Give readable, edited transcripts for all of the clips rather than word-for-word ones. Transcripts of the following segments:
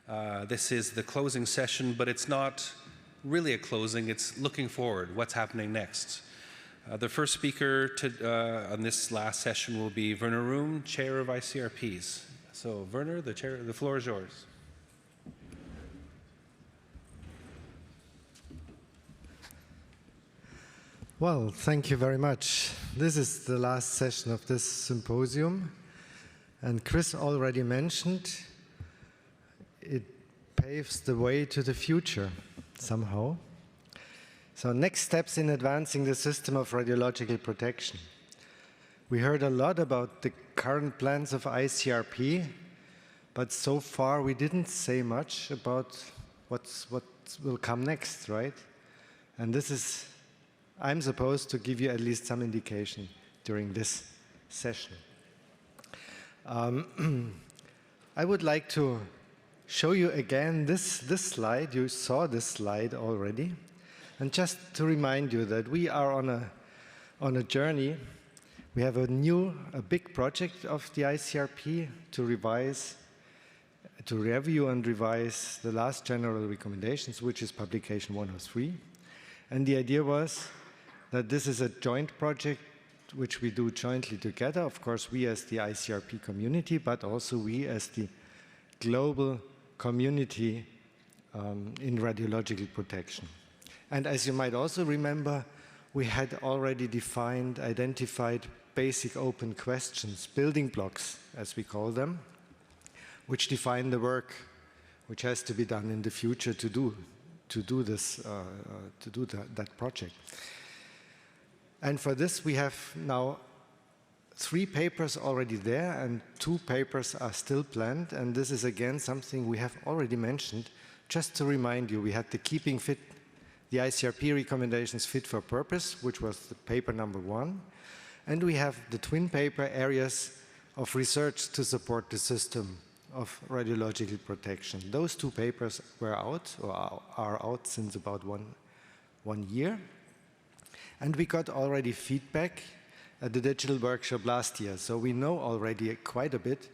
This is the closing session, but it's not really a closing, it's looking forward, what's happening next. The first speaker on this last session will be Werner Room, Chair of ICRPs. So Werner, the floor is yours. Well, thank you very much. This is the last session of this symposium, and Chris already mentioned it paves the way to the future somehow. So next steps in advancing the system of radiological protection. We heard a lot about the current plans of ICRP, but so far we didn't say much about what will come next, right? And this is, I'm supposed to give you at least some indication during this session. I would like to show you again this slide. You saw this slide already. And just to remind you that we are on a journey. We have a big project of the ICRP to review and revise the last general recommendations, which is publication 103. And the idea was that this is a joint project which we do jointly together. Of course, we as the ICRP community, but also we as the global community in radiological protection. And as you might also remember, we had already identified basic open questions, building blocks, as we call them, which define the work which has to be done in the future to do that project. And for this, we have now 3 papers already there, and 2 papers are still planned. And this is again something we have already mentioned. Just to remind you, we had the the ICRP recommendations fit for purpose, which was the paper number 1. And we have the twin paper areas of research to support the system of radiological protection. Those 2 papers were out, or are out since about one year. And we got already feedback at the digital workshop last year. So we know already quite a bit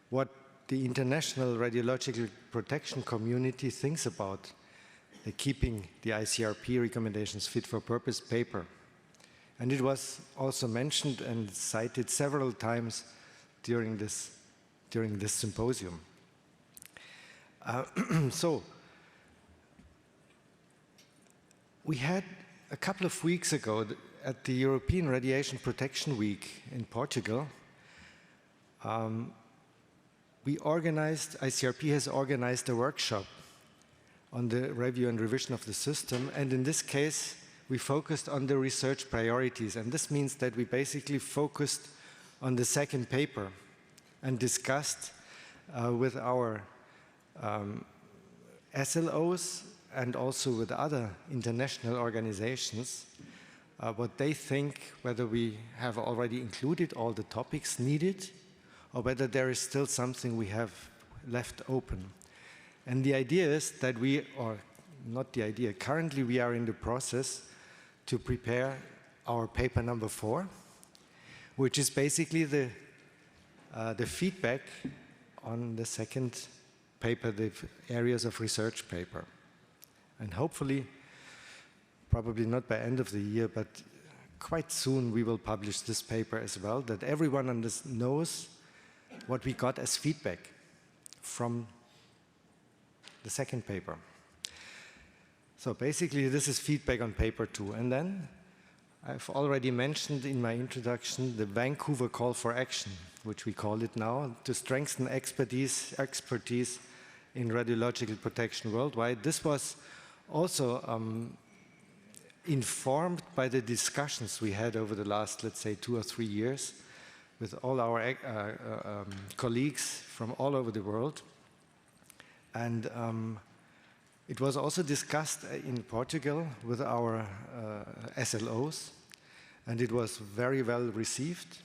what the international radiological protection community thinks about keeping the ICRP recommendations fit for purpose paper. And it was also mentioned and cited several times during this symposium. So we had a couple of weeks ago at the European Radiation Protection Week in Portugal, ICRP has organized a workshop on the review and revision of the system, and in this case we focused on the research priorities, and this means that we basically focused on the second paper and discussed with our SLOs and also with other international organizations what they think, whether we have already included all the topics needed or whether there is still something we have left open. And the idea is that currently we are in the process to prepare our paper number 4, which is basically the feedback on the second paper, the areas of research paper. And hopefully, probably not by end of the year, but quite soon we will publish this paper as well, that everyone on this knows what we got as feedback from the second paper. So basically this is feedback on paper 2. And then I've already mentioned in my introduction the Vancouver Call for Action, which we call it now, to strengthen expertise in radiological protection worldwide. This was also informed by the discussions we had over the last, let's say, 2 or 3 years with all our colleagues from all over the world. And it was also discussed in Portugal with our SLOs, and it was very well received.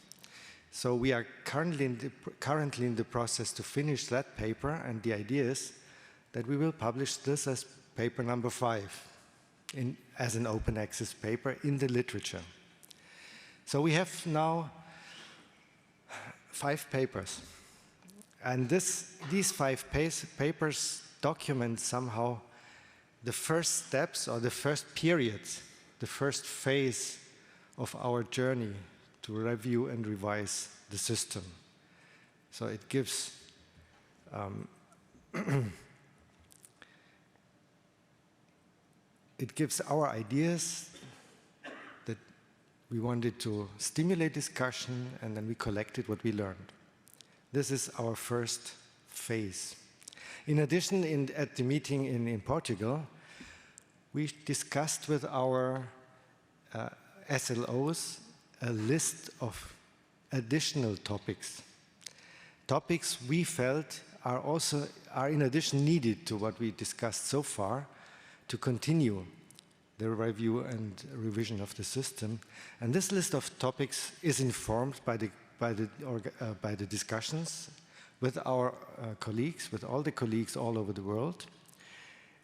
So we are currently in the process to finish that paper, and the idea is that we will publish this as paper number 5 as an open access paper in the literature. So we have now 5 papers, And these 5 papers document somehow the first steps or the first period, the first phase of our journey to review and revise the system. So it gives it gives our ideas that we wanted to stimulate discussion, and then we collected what we learned. This is our first phase. In addition, at the meeting in Portugal, we discussed with our SLOs a list of additional topics. Topics we felt are in addition needed to what we discussed so far to continue the review and revision of the system. And this list of topics is informed by the discussions with our colleagues, with all the colleagues all over the world.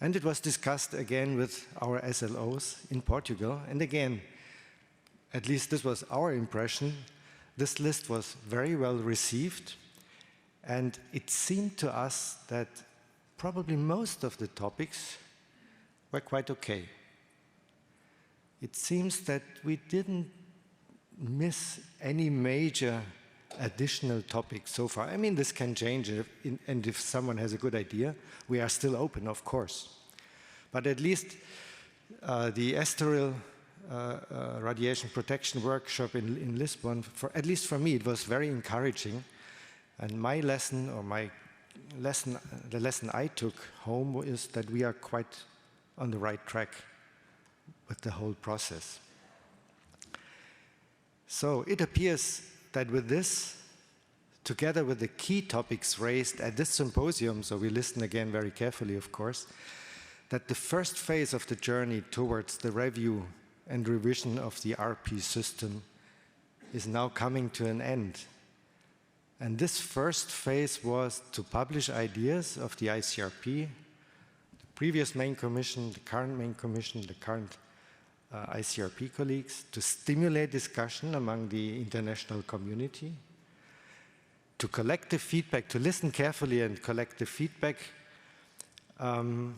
And it was discussed again with our SLOs in Portugal. And again, at least this was our impression, this list was very well received. And it seemed to us that probably most of the topics were quite okay. It seems that we didn't miss any major additional topics so far. I mean, this can change, and if someone has a good idea, we are still open, of course. But at least the estuarial radiation protection workshop in Lisbon, at least for me, it was very encouraging. And my lesson, or the lesson I took home is that we are quite on the right track with the whole process. So it appears that with this, together with the key topics raised at this symposium, so we listen again very carefully, of course, that the first phase of the journey towards the review and revision of the RP system is now coming to an end. And this first phase was to publish ideas of the ICRP, the previous main commission, the current main commission, the current ICRP colleagues, to stimulate discussion among the international community, to collect the feedback, to listen carefully and collect the feedback. And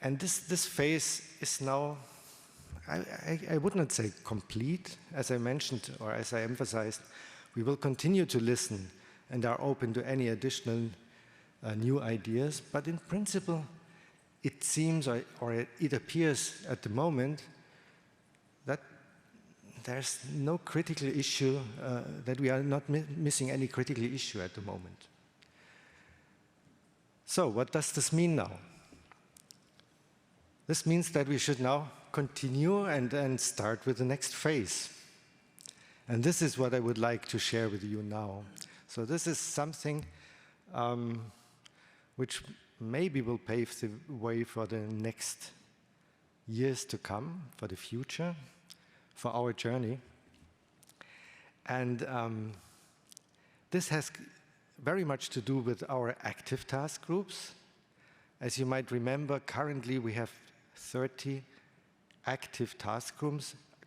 this phase is now, I would not say complete, as I mentioned or as I emphasized. We will continue to listen and are open to any additional new ideas, but in principle, it seems, or it appears at the moment, that there's no critical issue, that we are not missing any critical issue at the moment. So what does this mean now? This means that we should now continue and start with the next phase. And this is what I would like to share with you now. So this is something which maybe will pave the way for the next years to come, for the future, for our journey. And this has very much to do with our active task groups. As you might remember, currently we have 30 active task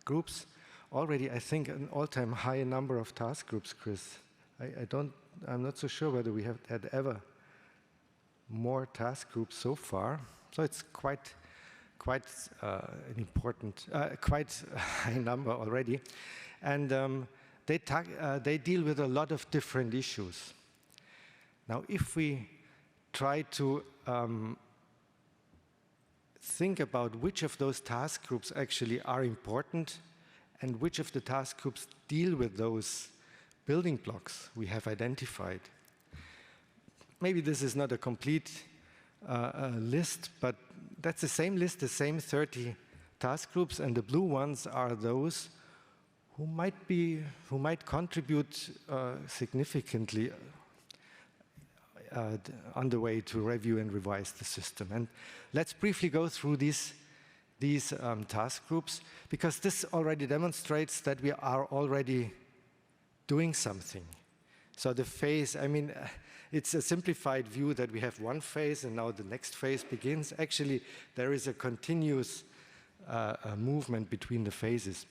groups. Already, I think, an all-time high number of task groups, Chris. I'm not so sure whether we have had ever more task groups so far. So it's quite an important, quite a high number already. And they deal with a lot of different issues. Now, if we try to think about which of those task groups actually are important and which of the task groups deal with those building blocks we have identified. Maybe this is not a complete list, but that's the same list, the same 30 task groups, and the blue ones are those who might contribute significantly on the way to review and revise the system. And let's briefly go through these task groups, because this already demonstrates that we are already doing something. So the phase, I mean, it's a simplified view that we have one phase and now the next phase begins. Actually, there is a continuous movement between the phases.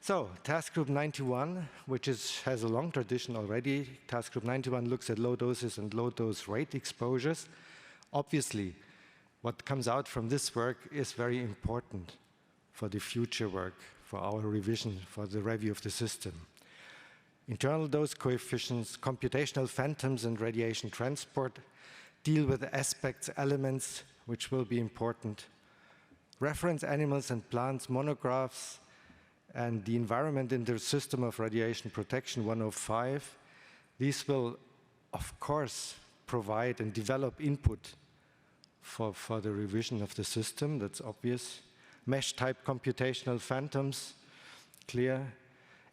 So, Task Group 91, which has a long tradition already. Task Group 91 looks at low doses and low dose rate exposures. Obviously, what comes out from this work is very important for the future work, for our revision, for the review of the system. Internal dose coefficients, computational phantoms, and radiation transport deal with aspects, elements, which will be important. Reference animals and plants monographs, and the environment in the system of radiation protection 105. These will, of course, provide and develop input for the revision of the system, that's obvious. Mesh-type computational phantoms, clear.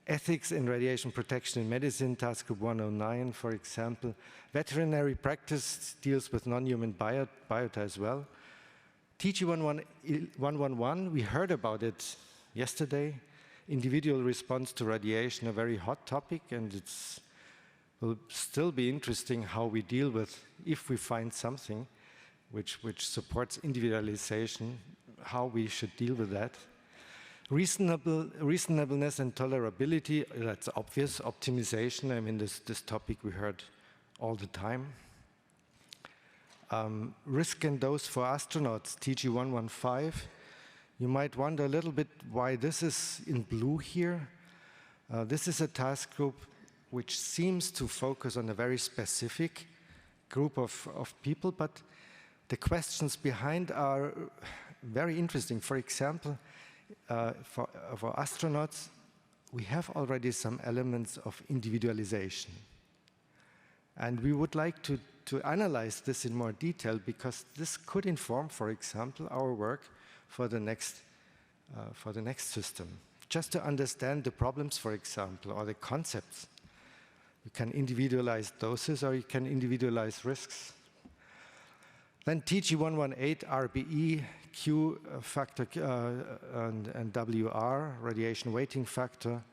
Ethics in radiation protection in medicine, Task Group 109, for example. Veterinary practice deals with non-human biota as well. TG111, we heard about it yesterday. Individual response to radiation, a very hot topic, and it will still be interesting how we deal with, if we find something which supports individualization, how we should deal with that. Reasonableness and tolerability, that's obvious. Optimization, I mean, this topic we heard all the time. Risk and dose for astronauts, TG115. You might wonder a little bit why this is in blue here. This is a task group which seems to focus on a very specific group of people, but the questions behind are very interesting. For example, for astronauts, we have already some elements of individualization. And we would like to analyze this in more detail, because this could inform, for example, our work for the next system. Just to understand the problems, for example, or the concepts. You can individualize doses, or you can individualize risks. Then TG118, RBE, Q factor, and WR, radiation weighting factor.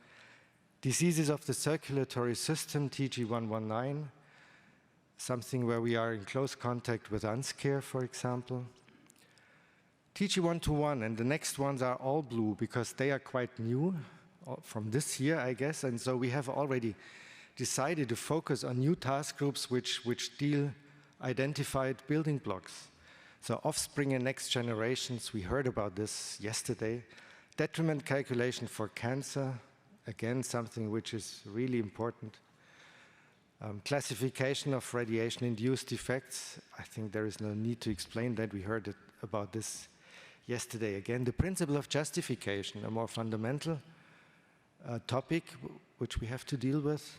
Diseases of the circulatory system, TG119, something where we are in close contact with UNSCARE, for example. TG121, and the next ones are all blue because they are quite new from this year, I guess, and so we have already decided to focus on new task groups which deal identified building blocks. So offspring and next generations, we heard about this yesterday. Detriment calculation for cancer, again, something which is really important. Classification of radiation-induced effects, I think there is no need to explain that. We heard about this yesterday again. The principle of justification, a more fundamental topic which we have to deal with.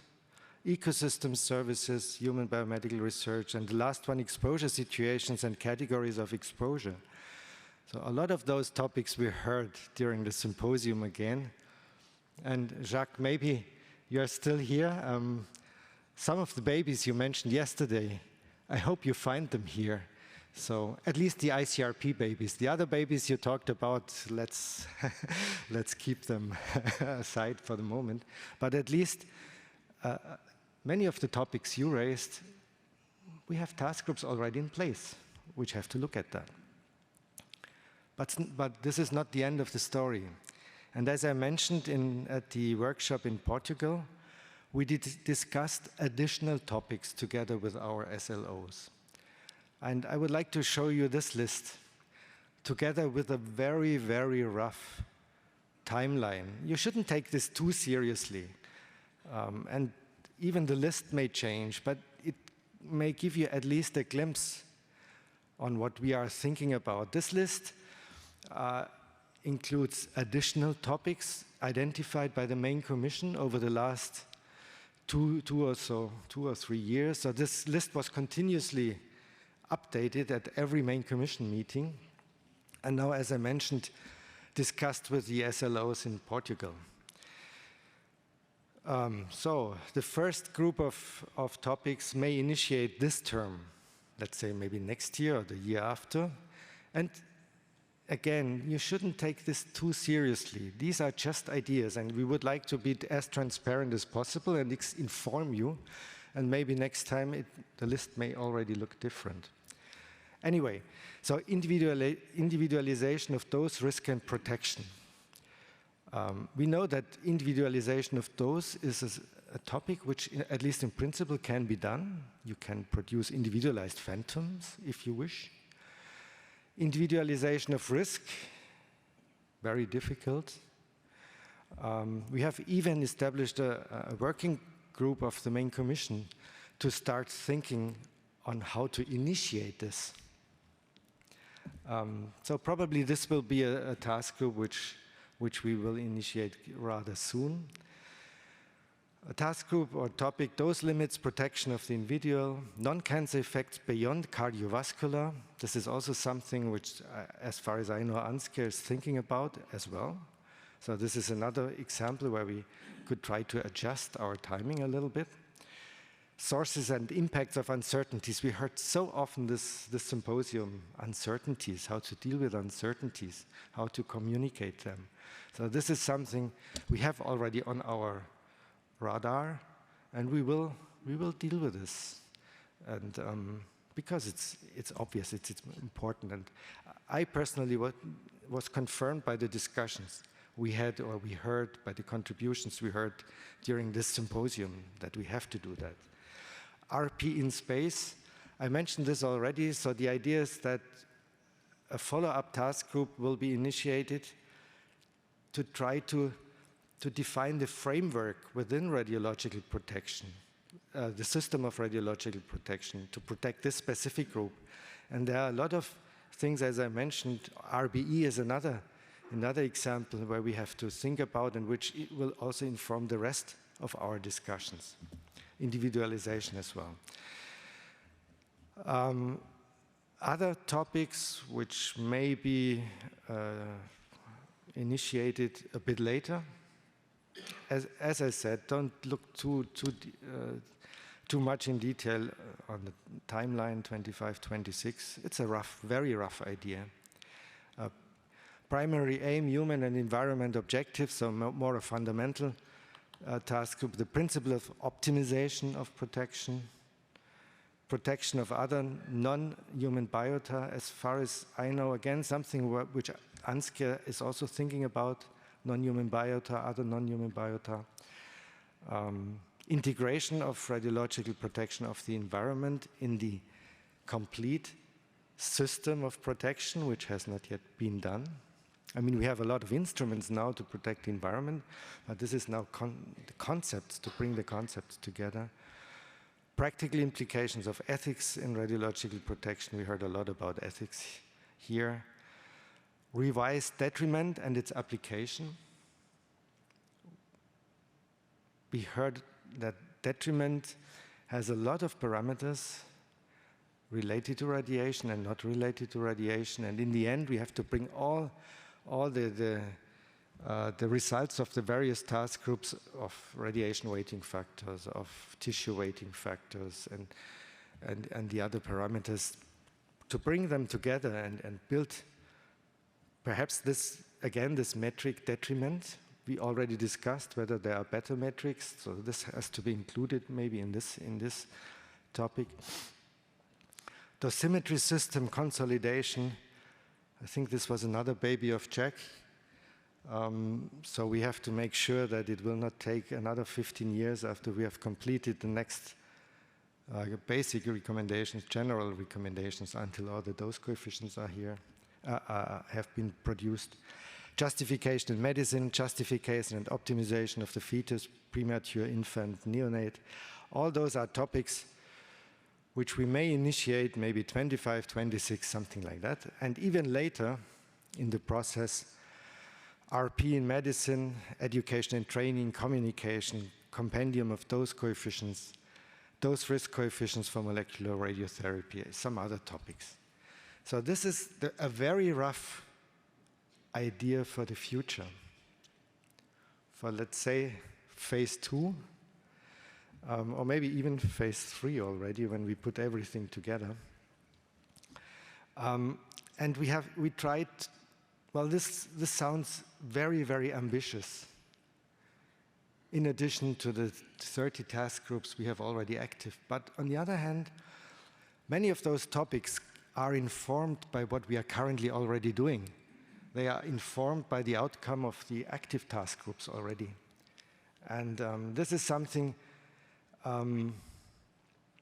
Ecosystem services, human biomedical research, and the last one, exposure situations and categories of exposure. So a lot of those topics we heard during the symposium again. And Jacques, maybe you're still here. Some of the babies you mentioned yesterday, I hope you find them here. So at least the ICRP babies. The other babies you talked about, let's keep them aside for the moment. But at least many of the topics you raised, we have task groups already in place, which have to look at that. But this is not the end of the story. And as I mentioned at the workshop in Portugal, we discussed additional topics together with our SLOs. And I would like to show you this list, together with a very, very rough timeline. You shouldn't take this too seriously. And even the list may change, but it may give you at least a glimpse on what we are thinking about. This list includes additional topics identified by the main commission over the last two or 3 years. So this list was continuously updated at every main commission meeting, and now, as I mentioned, discussed with the SLOs in Portugal. So the first group of topics may initiate this term, let's say maybe next year or the year after. And again, you shouldn't take this too seriously. These are just ideas, and we would like to be as transparent as possible and inform you. And maybe next time the list may already look different. Anyway, so individualization of dose, risk, and protection. We know that individualization of dose is a topic which, at least in principle, can be done. You can produce individualized phantoms, if you wish. Individualization of risk, very difficult. We have even established a working group of the main commission to start thinking on how to initiate this. So probably this will be a task group which we will initiate rather soon. A task group or topic, dose limits, protection of the individual, non-cancer effects beyond cardiovascular. This is also something which, as far as I know, ANSCA is thinking about as well. So this is another example where we could try to adjust our timing a little bit. Sources and impacts of uncertainties. We heard so often this symposium, uncertainties, how to deal with uncertainties, how to communicate them. So this is something we have already on our radar, and we will deal with this. And because it's obvious, it's important. And I personally was confirmed by the discussions we had, or we heard, by the contributions we heard during this symposium, that we have to do that. RP in space, I mentioned this already, so the idea is that a follow-up task group will be initiated to try to define the framework within radiological protection, the system of radiological protection, to protect this specific group. And there are a lot of things, as I mentioned. RBE is another example where we have to think about, and which it will also inform the rest of our discussions. Individualization as well. Other topics which may be initiated a bit later. As I said, don't look too much in detail on the timeline 25, 26. It's a very rough idea. Primary aim, human and environment objectives, so more a fundamental task group. The principle of optimization of protection, protection of other non-human biota. As far as I know, again, something which ANSCA is also thinking about, non-human biota, other non-human biota. Integration of radiological protection of the environment in the complete system of protection, which has not yet been done. I mean, we have a lot of instruments now to protect the environment, but this is now the concepts, to bring the concepts together. Practical implications of ethics in radiological protection. We heard a lot about ethics here. Revised detriment and its application. We heard that detriment has a lot of parameters related to radiation and not related to radiation, and in the end we have to bring all the results of the various task groups of radiation weighting factors, of tissue weighting factors, and the other parameters, to bring them together and build perhaps this metric detriment. We already discussed whether there are better metrics, so this has to be included maybe in this topic. Dosimetry system consolidation. I think this was another baby of Jack. So we have to make sure that it will not take another 15 years after we have completed the next basic recommendations, general recommendations, until all the dose coefficients are here, have been produced. Justification in medicine, justification and optimization of the fetus, premature infant, neonate. All those are topics which we may initiate maybe 25, 26, something like that. And even later in the process, RP in medicine, education and training, communication, compendium of dose coefficients, dose risk coefficients for molecular radiotherapy, some other topics. So this is a very rough idea for the future. For, let's say, phase 2, or maybe even phase 3 already, when we put everything together. And we tried, well, this sounds very, very ambitious. In addition to the 30 task groups we have already active. But on the other hand, many of those topics are informed by what we are currently already doing. they are informed by the outcome of the active task groups already. And this is something,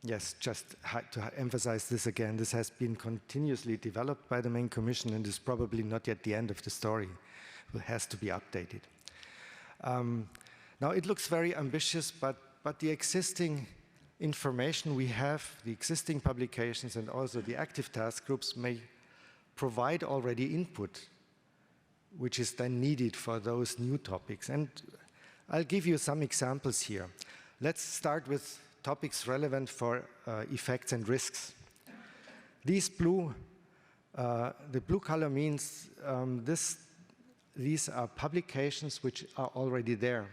yes, just to emphasize this again, this has been continuously developed by the main commission and is probably not yet the end of the story. It has to be updated. Now, it looks very ambitious, but the existing information we have, the existing publications and also the active task groups may provide already input, which is then needed for those new topics. And I'll give you some examples here. Let's start with topics relevant for effects and risks. These blue, the blue color means these are publications which are already there.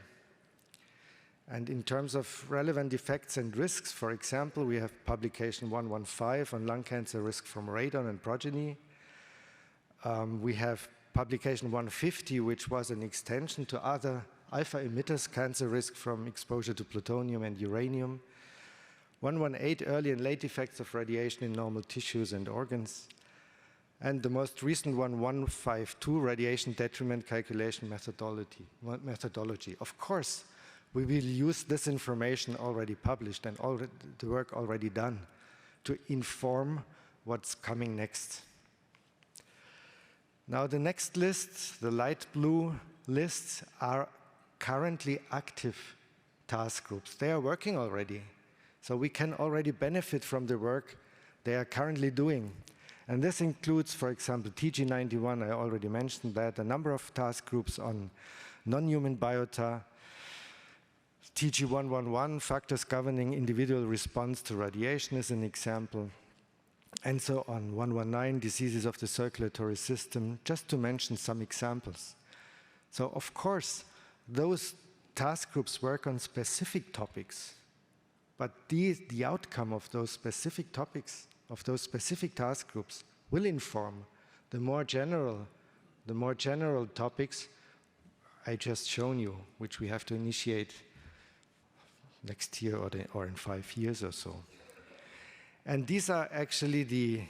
And in terms of relevant effects and risks, for example, we have publication 115 on lung cancer risk from radon and progeny. We have publication 150, which was an extension to other alpha emitters, cancer risk from exposure to plutonium and uranium. 118, early and late effects of radiation in normal tissues and organs. And the most recent one, 152, radiation detriment calculation methodology. Of course, we will use this information already published and the work already done to inform what's coming next. Now, the next list, the light blue lists, are currently active task groups. They are working already. So we can already benefit from the work they are currently doing. And this includes, for example, TG91, I already mentioned that, a number of task groups on non-human biota, TG111, factors governing individual response to radiation is an example, and so on. 119, diseases of the circulatory system, just to mention some examples. So, of course, those task groups work on specific topics, but the outcome of those specific topics, of those specific task groups, will inform the more general topics I just shown you, which we have to initiate next year or in 5 years or so. And these are actually the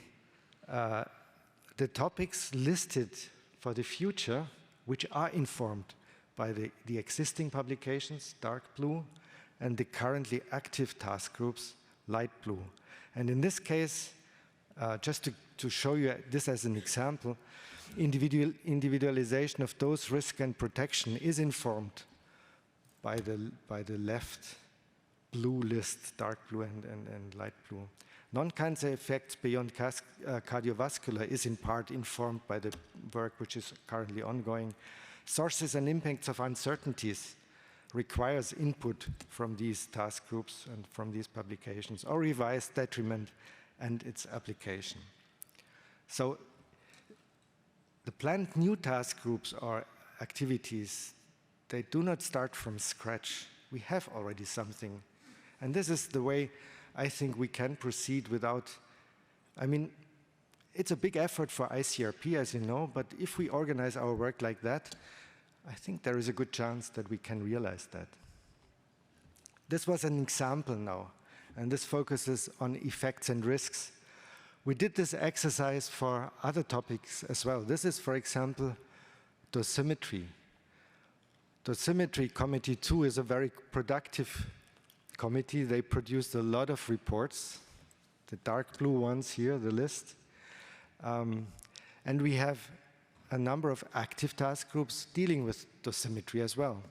topics listed for the future, which are informed by the existing publications, dark blue, and the currently active task groups, light blue. And in this case, just to show you this as an example, individualization of dose, risk, and protection is informed by the left blue list, dark blue and light blue. Non-cancer effects beyond cardiovascular is in part informed by the work which is currently ongoing. Sources and impacts of uncertainties requires input from these task groups and from these publications, or revised detriment and its application. So the planned new task groups or activities, they do not start from scratch. We have already something. And this is the way I think we can proceed without, I mean, it's a big effort for ICRP, as you know, but if we organize our work like that, I think there is a good chance that we can realize that. This was an example now, and this focuses on effects and risks. We did this exercise for other topics as well. This is, for example, dosimetry. Dosimetry Committee 2 is a very productive committee. They produced a lot of reports, the dark blue ones here, the list. And we have a number of active task groups dealing with dosimetry as well.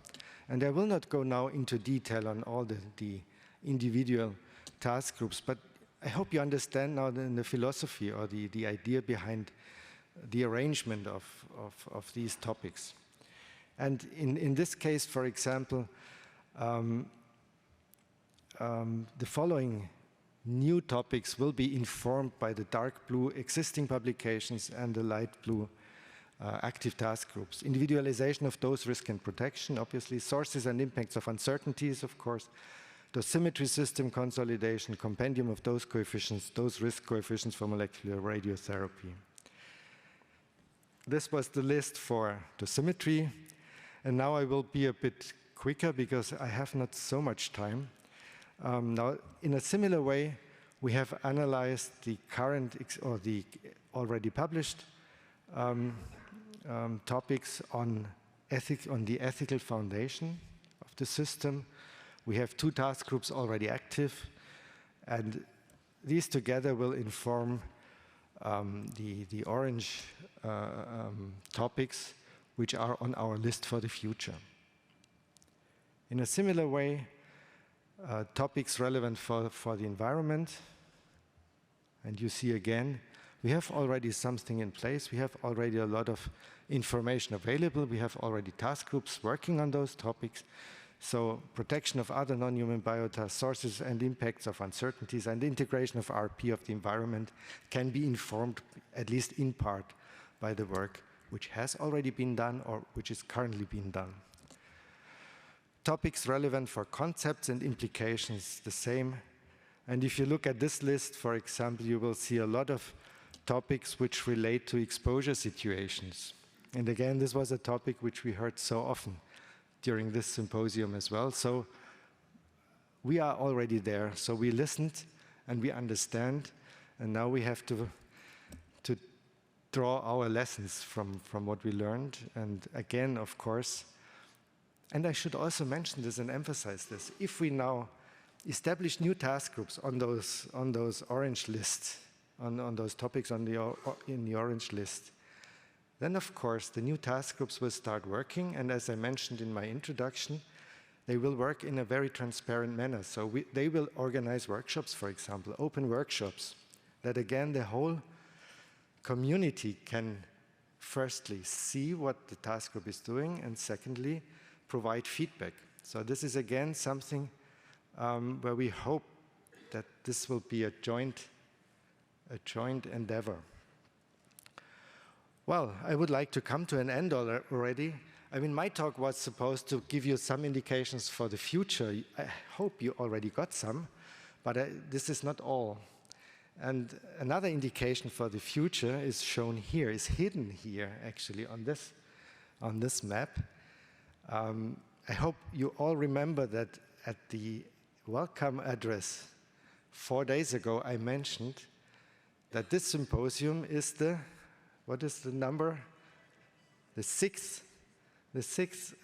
And I will not go now into detail on all the individual task groups, but I hope you understand now the philosophy or the idea behind the arrangement of these topics. And in this case, for example, the following new topics will be informed by the dark blue existing publications and the light blue active task groups. Individualization of dose, risk, and protection, obviously. Sources and impacts of uncertainties, of course. Dosimetry system consolidation, compendium of dose coefficients, dose risk coefficients for molecular radiotherapy. This was the list for dosimetry. And now I will be a bit quicker because I have not so much time. Now, in a similar way, we have analyzed the current or the already published topics on the ethical foundation of the system. We have 2 task groups already active, and these together will inform the orange topics which are on our list for the future. In a similar way, topics relevant for the environment, and you see again, we have already something in place. We have already a lot of information available. We have already task groups working on those topics. So protection of other non-human biota, sources and impacts of uncertainties, and integration of RP of the environment can be informed, at least in part, by the work which has already been done or which is currently being done. Topics relevant for concepts and implications, the same. And if you look at this list, for example, you will see a lot of topics which relate to exposure situations. And again, this was a topic which we heard so often during this symposium as well. So we are already there. So we listened and we understand, and now we have to draw our lessons from what we learned. And again, of course, and I should also mention this and emphasize this, if we now establish new task groups on those orange lists, on those topics in the orange list, then of course the new task groups will start working, and as I mentioned in my introduction, they will work in a very transparent manner. So they will organize workshops, for example, open workshops, that again the whole community can firstly see what the task group is doing, and secondly provide feedback. So this is again something where we hope that this will be a joint endeavor. Well, I would like to come to an end already. I mean, my talk was supposed to give you some indications for the future. I hope you already got some, but this is not all. And another indication for the future is shown here, is hidden here actually on this map. I hope you all remember that at the welcome address 4 days ago, I mentioned that this symposium is what is the number? The sixth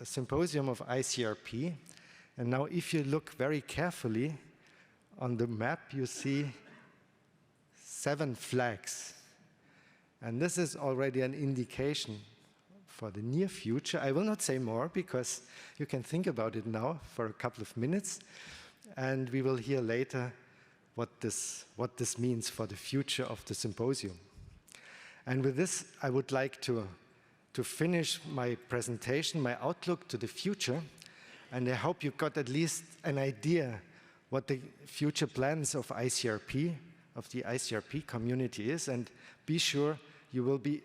symposium of ICRP. And now if you look very carefully on the map, you see 7 flags. And this is already an indication for the near future. I will not say more because you can think about it now for a couple of minutes, and we will hear later what this means for the future of the symposium. And with this, I would like to finish my presentation, my outlook to the future, and I hope you got at least an idea what the future plans of ICRP, of the ICRP community is, and be sure you will be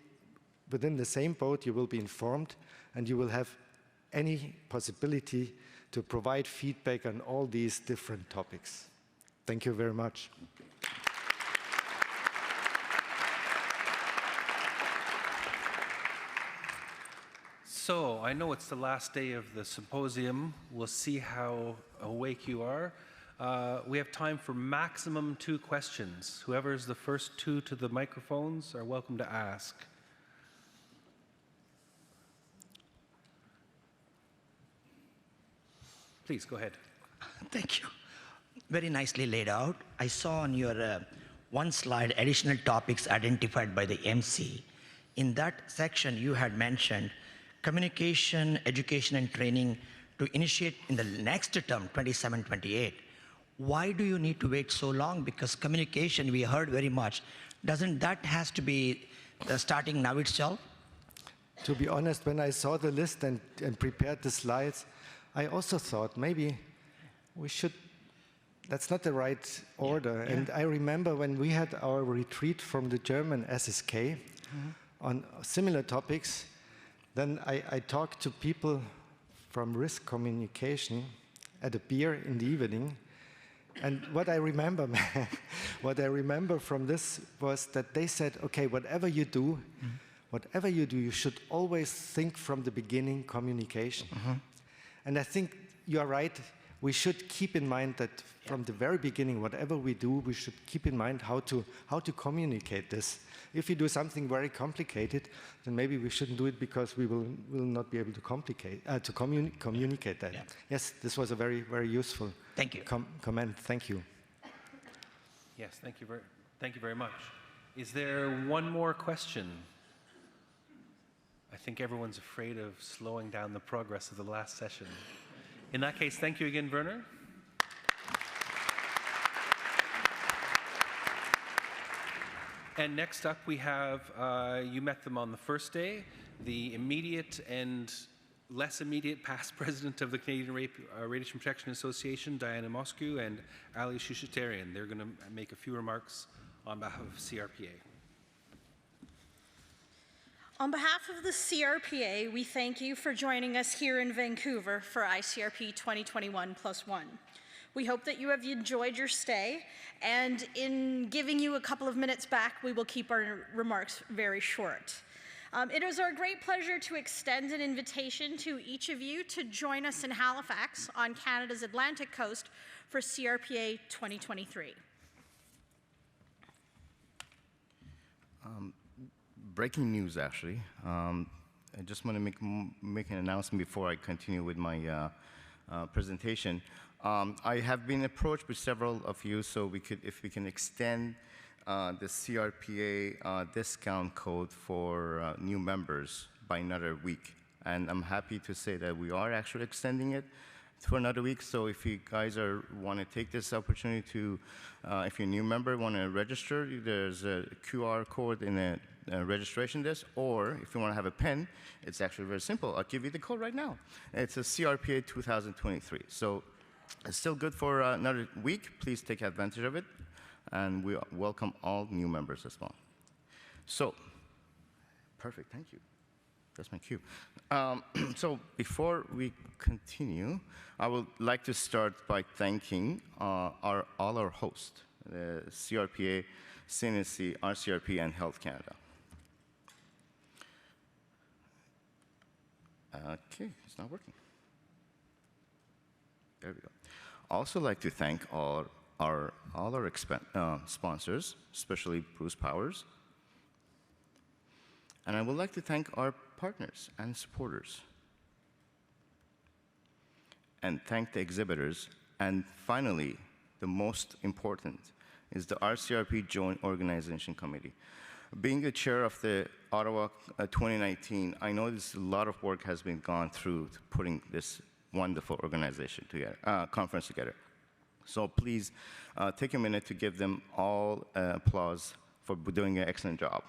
within the same boat, you will be informed, and you will have any possibility to provide feedback on all these different topics. Thank you very much. So, I know it's the last day of the symposium. We'll see how awake you are. We have time for maximum 2 questions. Whoever is the first 2 to the microphones are welcome to ask. Please, go ahead. Thank you. Very nicely laid out. I saw on your one slide additional topics identified by the MC. In that section, you had mentioned communication, education, and training to initiate in the next term, 27-28. Why do you need to wait so long? Because communication, we heard very much. Doesn't that has to be starting now itself? To be honest, when I saw the list and prepared the slides, I also thought maybe we should, that's not the right order. Yeah. And I remember when we had our retreat from the German SSK on similar topics, then I talked to people from risk communication at a beer in the evening. And what I remember, from this was that they said, okay, whatever you do, you should always think from the beginning communication. And I think you're right. we should keep in mind that from the very beginning, whatever we do, we should keep in mind how to communicate this. If we do something very complicated, then maybe we shouldn't do it because we will not be able to communicate that. Yeah. Yes, this was a very, very useful Thank you. comment. Thank you. Yes, thank you very much. Is there one more question? I think everyone's afraid of slowing down the progress of the last session. In that case, thank you again, Werner. And next up, we have, you met them on the first day, the immediate and less immediate past president of the Canadian Radiation Protection Association, Diana Moscu, and Ali Shushatarian. They're going to make a few remarks on behalf of CRPA. On behalf of the CRPA, we thank you for joining us here in Vancouver for ICRP 2021+1. We hope that you have enjoyed your stay, and in giving you a couple of minutes back, we will keep our remarks very short. It is our great pleasure to extend an invitation to each of you to join us in Halifax on Canada's Atlantic coast for CRPA 2023. Breaking news, actually. I just want to make an announcement before I continue with my presentation. I have been approached by several of you, so if we can extend the CRPA discount code for new members by another week. And I'm happy to say that we are actually extending it for another week. So if you guys want to take this opportunity to, if you're a new member, want to register, there's a QR code in a registration desk, or if you want to have a pen, it's actually very simple. I'll give you the code right now. It's a CRPA 2023. So it's still good for another week. Please take advantage of it. And we welcome all new members as well. So, perfect, thank you. That's my cue. So before we continue, I would like to start by thanking all our hosts, the CRPA, CNSC, RCRP, and Health Canada. Okay, it's not working. There we go. Also like to thank all our sponsors, especially Bruce Powers. And I would like to thank our partners and supporters. And thank the exhibitors. And finally, the most important is the RCRP Joint Organization Committee. Being the chair of the Ottawa 2019, I know a lot of work has been gone through to putting this wonderful organization together, conference together. So please take a minute to give them all applause for doing an excellent job.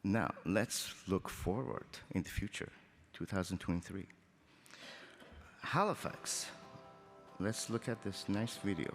Now, let's look forward in the future, 2023. Halifax. Let's look at this nice video.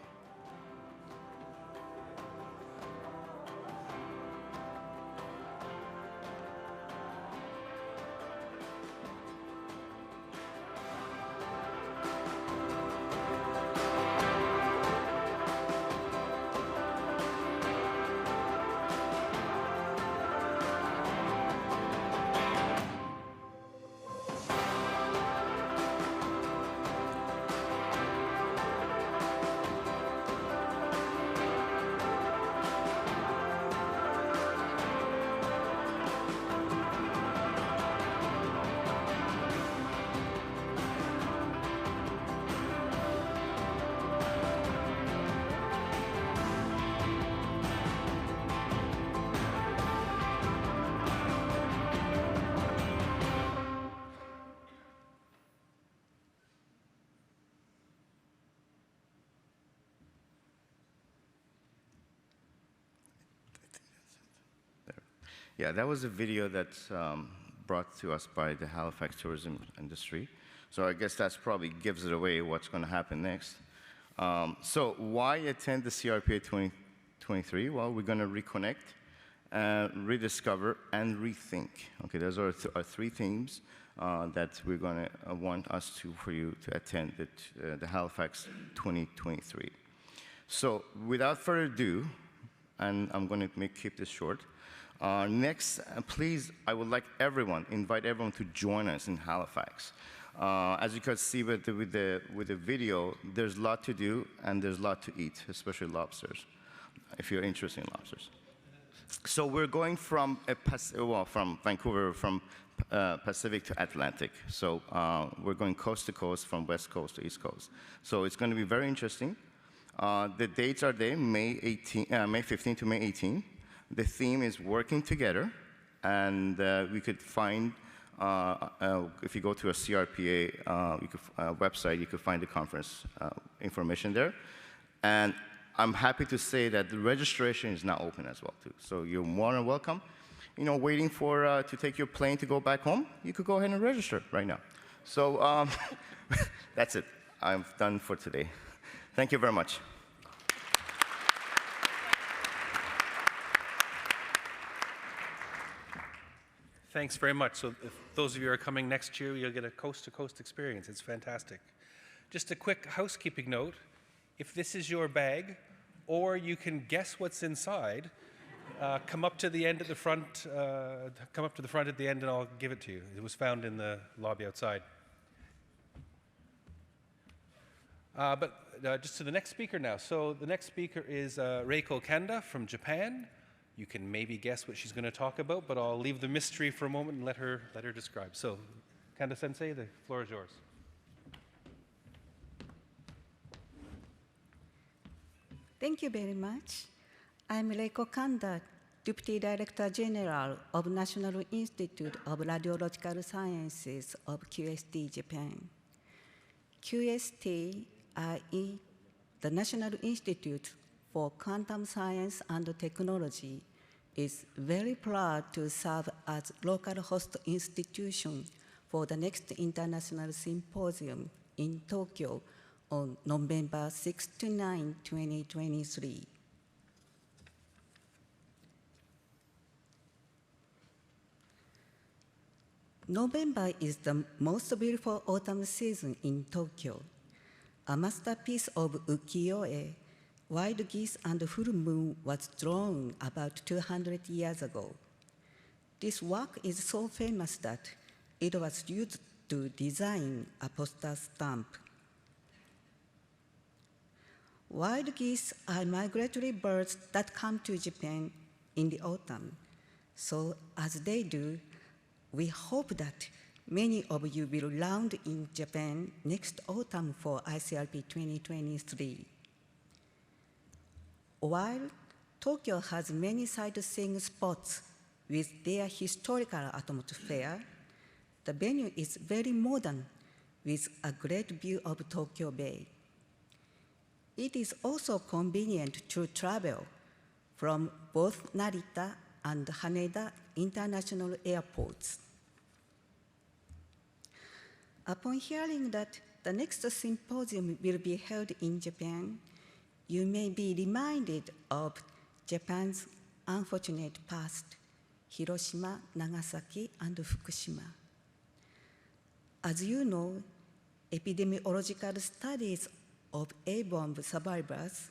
Yeah, that was a video that's brought to us by the Halifax tourism industry. So I guess that's probably gives it away what's going to happen next. So why attend the CRPA 2023? Well, we're going to reconnect, rediscover, and rethink. Okay, those are our three themes that we're going to want for you to attend the Halifax 2023. So without further ado, and I'm going to keep this short. Next, please, I would like invite everyone to join us in Halifax. As you can see with the video, there's a lot to do and there's a lot to eat, especially lobsters, if you're interested in lobsters. So we're going from Vancouver, from Pacific to Atlantic. So we're going coast to coast, from West Coast to East Coast. So it's going to be very interesting. The dates are there, May 15 to May 18. The theme is working together, and we could find, if you go to a CRPA website, you could find the conference information there. And I'm happy to say that the registration is now open as well, too. So you're more than welcome. You know, waiting to take your plane to go back home, you could go ahead and register right now. So that's it. I'm done for today. Thank you very much. Thanks very much. So if those of you who are coming next year, you'll get a coast-to-coast experience. It's fantastic. Just a quick housekeeping note. If this is your bag, or you can guess what's inside, come up to the end at the front, come up to the front at the end and I'll give it to you. It was found in the lobby outside. But just to the next speaker now. So the next speaker is Reiko Kanda from Japan. You can maybe guess what she's going to talk about, but I'll leave the mystery for a moment and let her describe. So, Kanda-sensei, the floor is yours. Thank you very much. I'm Reiko Kanda, Deputy Director General of National Institute of Radiological Sciences of QST Japan. QST, i.e., the National Institute for Quantum Science and Technology, is very proud to serve as local host institution for the next International Symposium in Tokyo on November 6 to 9, 2023. November is the most beautiful autumn season in Tokyo. A masterpiece of ukiyo-e, wild geese and full moon, was drawn about 200 years ago. This work is so famous that it was used to design a postal stamp. Wild geese are migratory birds that come to Japan in the autumn. So as they do, we hope that many of you will land in Japan next autumn for ICRP 2023. While Tokyo has many sightseeing spots with their historical atmosphere, the venue is very modern with a great view of Tokyo Bay. It is also convenient to travel from both Narita and Haneda international airports. Upon hearing that the next symposium will be held in Japan, you may be reminded of Japan's unfortunate past, Hiroshima, Nagasaki, and Fukushima. As you know, epidemiological studies of airborne survivors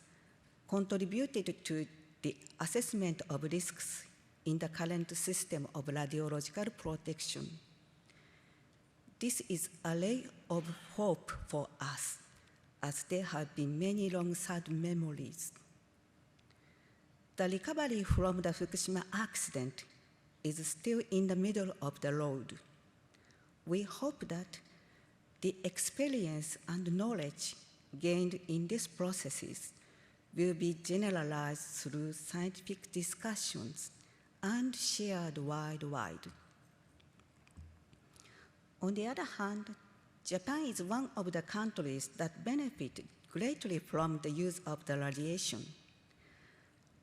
contributed to the assessment of risks in the current system of radiological protection. This is a ray of hope for us, as there have been many long sad memories. The recovery from the Fukushima accident is still in the middle of the road. We hope that the experience and knowledge gained in these processes will be generalized through scientific discussions and shared worldwide. On the other hand, Japan is one of the countries that benefit greatly from the use of the radiation.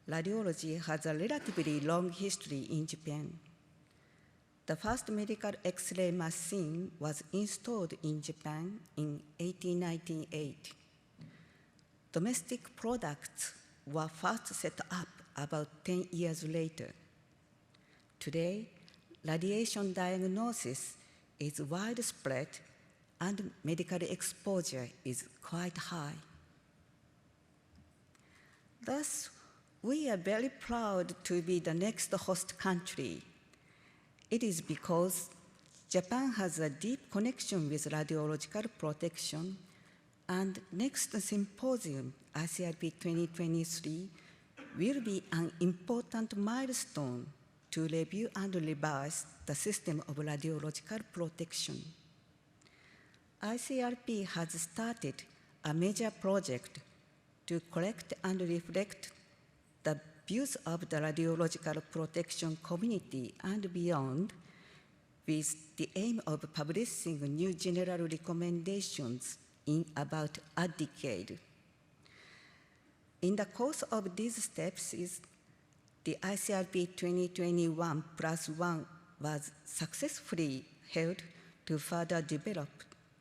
Radiology has a relatively long history in Japan. The first medical X-ray machine was installed in Japan in 1898. Domestic products were first set up about 10 years later. Today, radiation diagnosis is widespread and medical exposure is quite high. Thus, we are very proud to be the next host country. It is because Japan has a deep connection with radiological protection, and next symposium, ICRP 2023, will be an important milestone to review and revise the system of radiological protection. ICRP has started a major project to collect and reflect the views of the radiological protection community and beyond, with the aim of publishing new general recommendations in about a decade. In the course of these steps is the ICRP 2021+1 was successfully held to further develop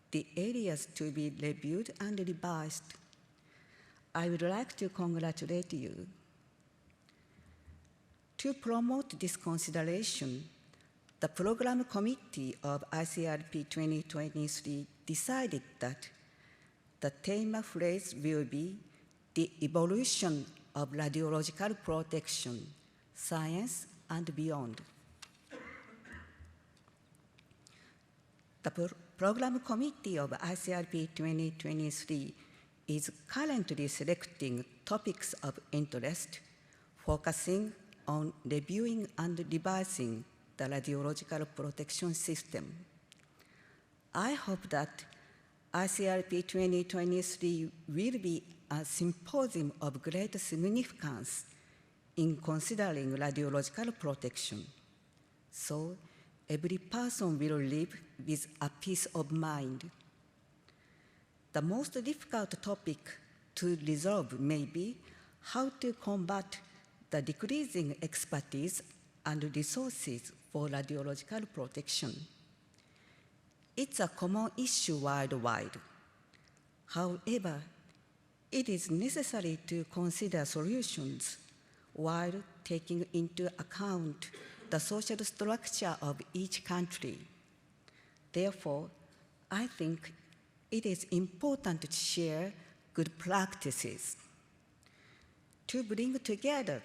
the areas to be reviewed and revised. I would like to congratulate you. To promote this consideration, the Program Committee of ICRP 2023 decided that the theme phrase will be the evolution of radiological protection, science and beyond. The Program Committee of ICRP 2023 is currently selecting topics of interest, focusing on reviewing and revising the radiological protection system. I hope that ICRP 2023 will be a symposium of great significance in considering radiological protection, so every person will live with a peace of mind. The most difficult topic to resolve may be how to combat the decreasing expertise and resources for radiological protection. It's a common issue worldwide. However, it is necessary to consider solutions while taking into account the social structure of each country. Therefore, I think it is important to share good practices. To bring together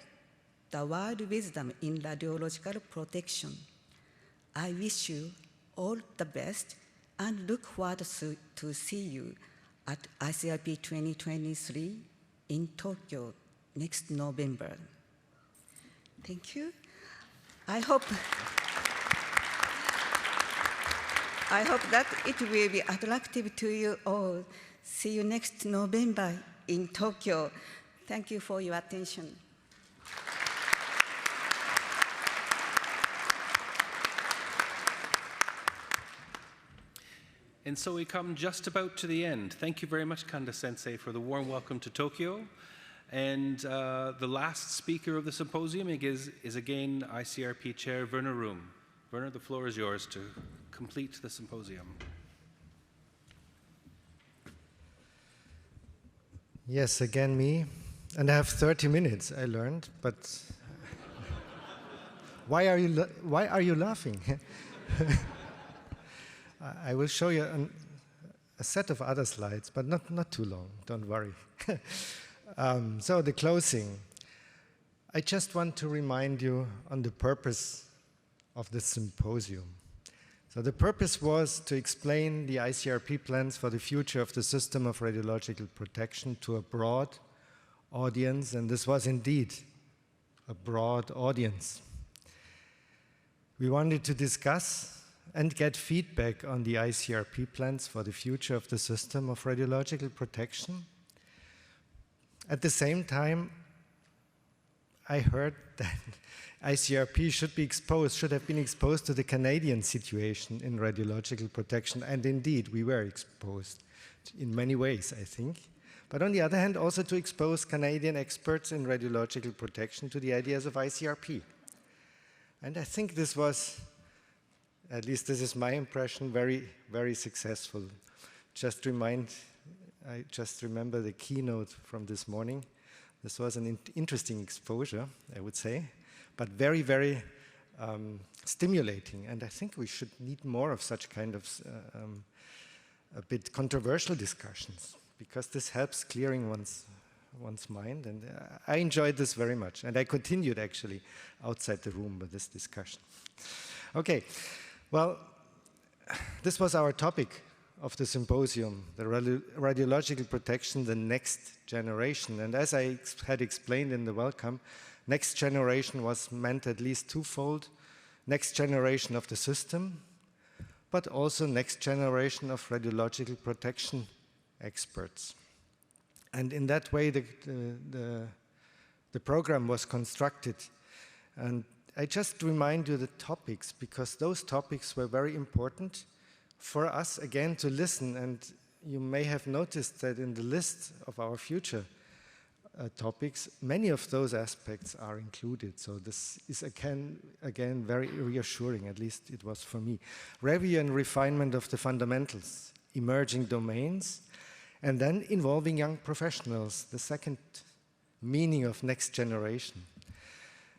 the world wisdom in radiological protection, I wish you all the best and look forward to see you at ICRP 2023 in Tokyo next November. Thank you. I hope that it will be attractive to you all. See you next November in Tokyo. Thank you for your attention. And so we come just about to the end. Thank you very much, Kanda-sensei, for the warm welcome to Tokyo. And the last speaker of the symposium is again ICRP Chair Werner Room. Werner, the floor is yours to complete the symposium. Yes, again me. And I have 30 minutes, I learned, but why are you laughing? I will show you a set of other slides, but not too long, don't worry. So the closing. I just want to remind you on the purpose of the symposium. So the purpose was to explain the ICRP plans for the future of the system of radiological protection to a broad audience, and this was indeed a broad audience. We wanted to discuss and get feedback on the ICRP plans for the future of the system of radiological protection. At the same time, I heard that ICRP should have been exposed to the Canadian situation in radiological protection, and indeed we were exposed in many ways, I think. But on the other hand, also to expose Canadian experts in radiological protection to the ideas of ICRP. And I think this was, at least this is my impression, very, very successful. I just remember the keynote from this morning. This was an interesting exposure, I would say, but very, very stimulating. And I think we should need more of such kind of a bit controversial discussions, because this helps clearing one's mind, and I enjoyed this very much, and I continued actually outside the room with this discussion. Okay, well, this was our topic of the symposium, the radiological protection, the next generation. And as I had explained in the welcome, next generation was meant at least twofold: next generation of the system, but also next generation of radiological protection experts. And in that way, the program was constructed. And I just remind you the topics, because those topics were very important for us, again, to listen. And you may have noticed that in the list of our future topics, many of those aspects are included. So this is, again, very reassuring, at least it was for me. Review and refinement of the fundamentals, emerging domains, and then involving young professionals, the second meaning of next generation.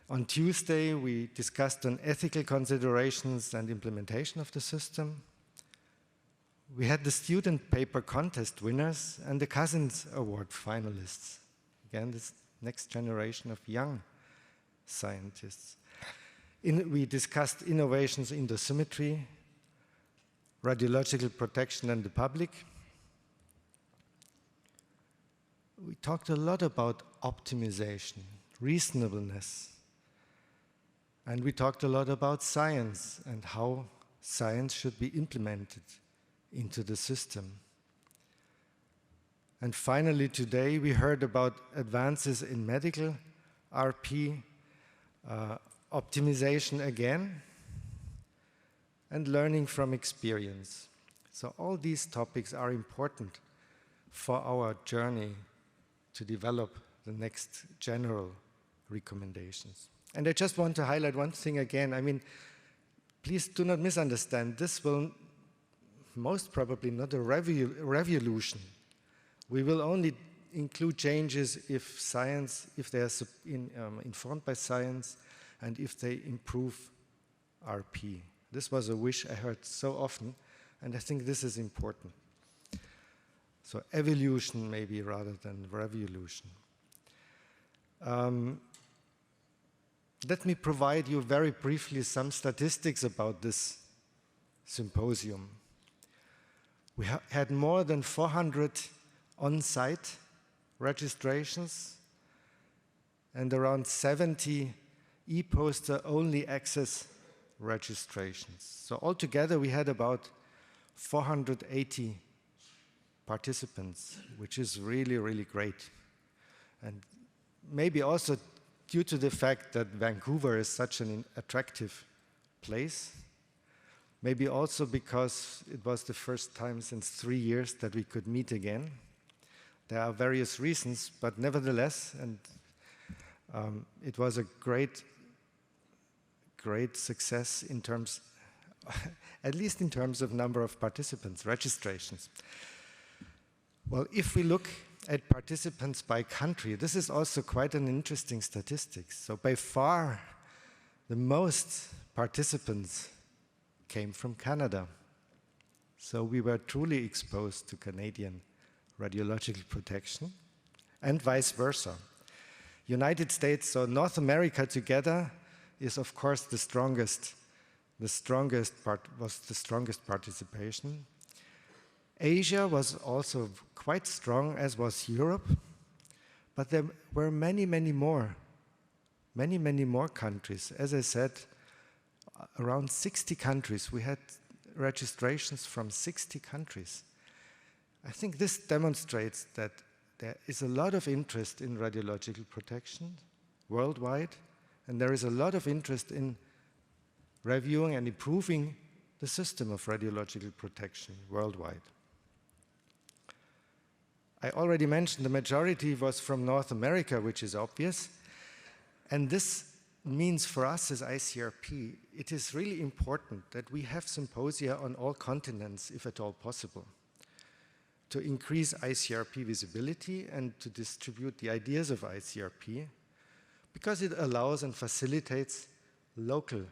On Tuesday, we discussed on ethical considerations and implementation of the system. We had the student paper contest winners and the Cousins Award finalists. Again, this next generation of young scientists. We discussed innovations in dosimetry, radiological protection and the public. We talked a lot about optimization, reasonableness, and we talked a lot about science and how science should be implemented into the system. And finally, today we heard about advances in medical RP, optimization again, and learning from experience. So all these topics are important for our journey to develop the next general recommendations. And I just want to highlight one thing again. I mean, please do not misunderstand. This will most probably not a revolution. We will only include changes if they are informed by science and if they improve RP. This was a wish I heard so often, and I think this is important. So evolution maybe rather than revolution. Let me provide you very briefly some statistics about this symposium. We had more than 400 on-site registrations and around 70 e-poster only access registrations. So altogether we had about 480 participants, which is really, really great. And maybe also due to the fact that Vancouver is such an attractive place, maybe also because it was the first time since 3 years that we could meet again. There are various reasons, but nevertheless, and it was a great success in terms, at least in terms of number of participants, registrations. Well, if we look at participants by country, this is also quite an interesting statistic. So by far, the most participants came from Canada. So we were truly exposed to Canadian radiological protection, and vice versa. United States, so North America together is of course the strongest participation. Asia was also quite strong, as was Europe, but there were many more countries. As I said, around 60 countries. We had registrations from 60 countries. I think this demonstrates that there is a lot of interest in radiological protection worldwide, and there is a lot of interest in reviewing and improving the system of radiological protection worldwide. I already mentioned the majority was from North America, which is obvious, and this means for us as ICRP, it is really important that we have symposia on all continents, if at all possible, to increase ICRP visibility and to distribute the ideas of ICRP, because it allows and facilitates local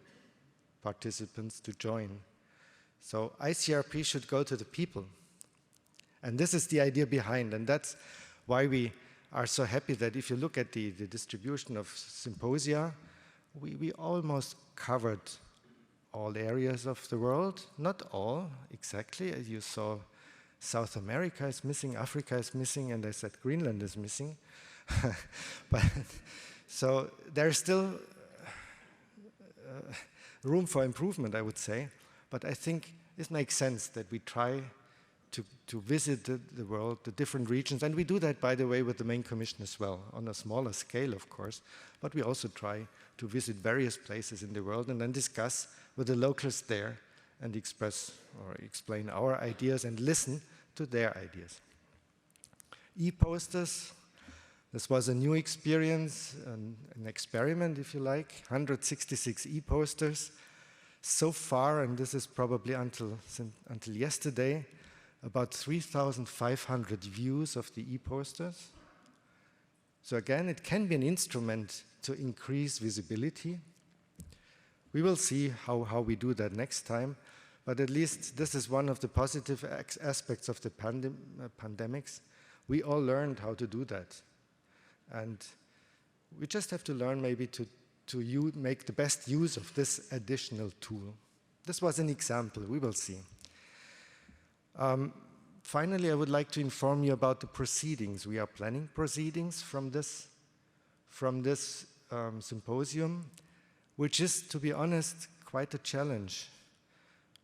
participants to join. So ICRP should go to the people. And this is the idea behind, and that's why we are so happy that if you look at the distribution of symposia, we almost covered all areas of the world. Not all, exactly. As you saw, South America is missing, Africa is missing, and I said Greenland is missing. But, so there's still room for improvement, I would say. But I think it makes sense that we try to visit the world, the different regions. And we do that, by the way, with the main commission as well, on a smaller scale, of course. But we also try to visit various places in the world and then discuss with the locals there and express or explain our ideas and listen to their ideas. E-posters, this was a new experience, an experiment, if you like, 166 e-posters. So far, and this is probably until yesterday, about 3,500 views of the e-posters. So again, it can be an instrument to increase visibility. We will see how we do that next time, but at least this is one of the positive aspects of the pandemics. We all learned how to do that. And we just have to learn maybe to make the best use of this additional tool. This was an example, we will see. Finally, I would like to inform you about the proceedings. We are planning proceedings from this symposium, which is, to be honest, quite a challenge,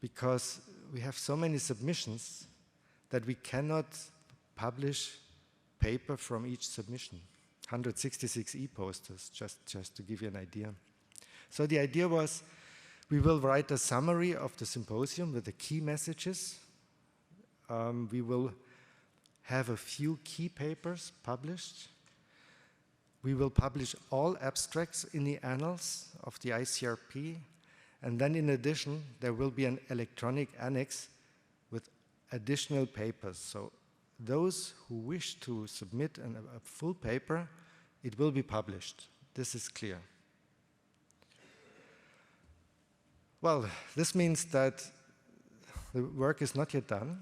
because we have so many submissions that we cannot publish paper from each submission. 166 e-posters, just to give you an idea. So the idea was, we will write a summary of the symposium with the key messages. We will have a few key papers published. We will publish all abstracts in the annals of the ICRP. And then in addition, there will be an electronic annex with additional papers. So those who wish to submit a full paper, it will be published. This is clear. Well, this means that the work is not yet done.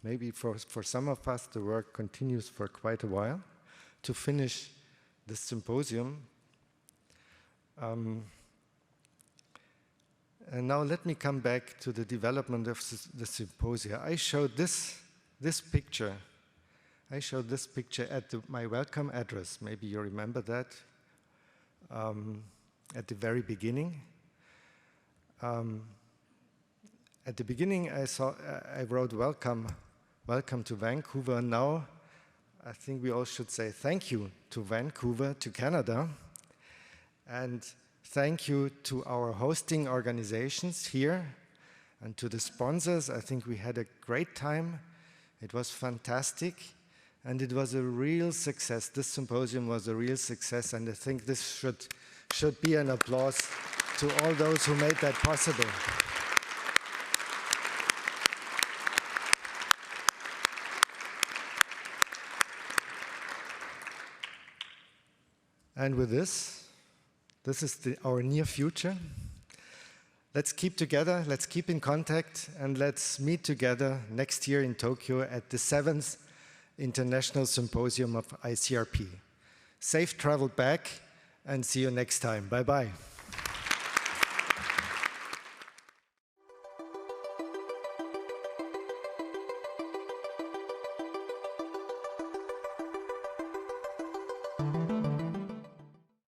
Maybe for some of us, the work continues for quite a while to finish this symposium. And now let me come back to the development of the symposia. I showed this picture. I showed this picture at my welcome address. Maybe you remember that at the very beginning. At the beginning, I wrote welcome to Vancouver. Now, I think we all should say thank you to Vancouver, to Canada, and thank you to our hosting organizations here and to the sponsors. I think we had a great time. It was fantastic, and it was a real success. This symposium was a real success, and I think this should be an applause to all those who made that possible. And with this is our near future. Let's keep together, let's keep in contact, and let's meet together next year in Tokyo at the 7th International Symposium of ICRP. Safe travel back, and see you next time. Bye-bye.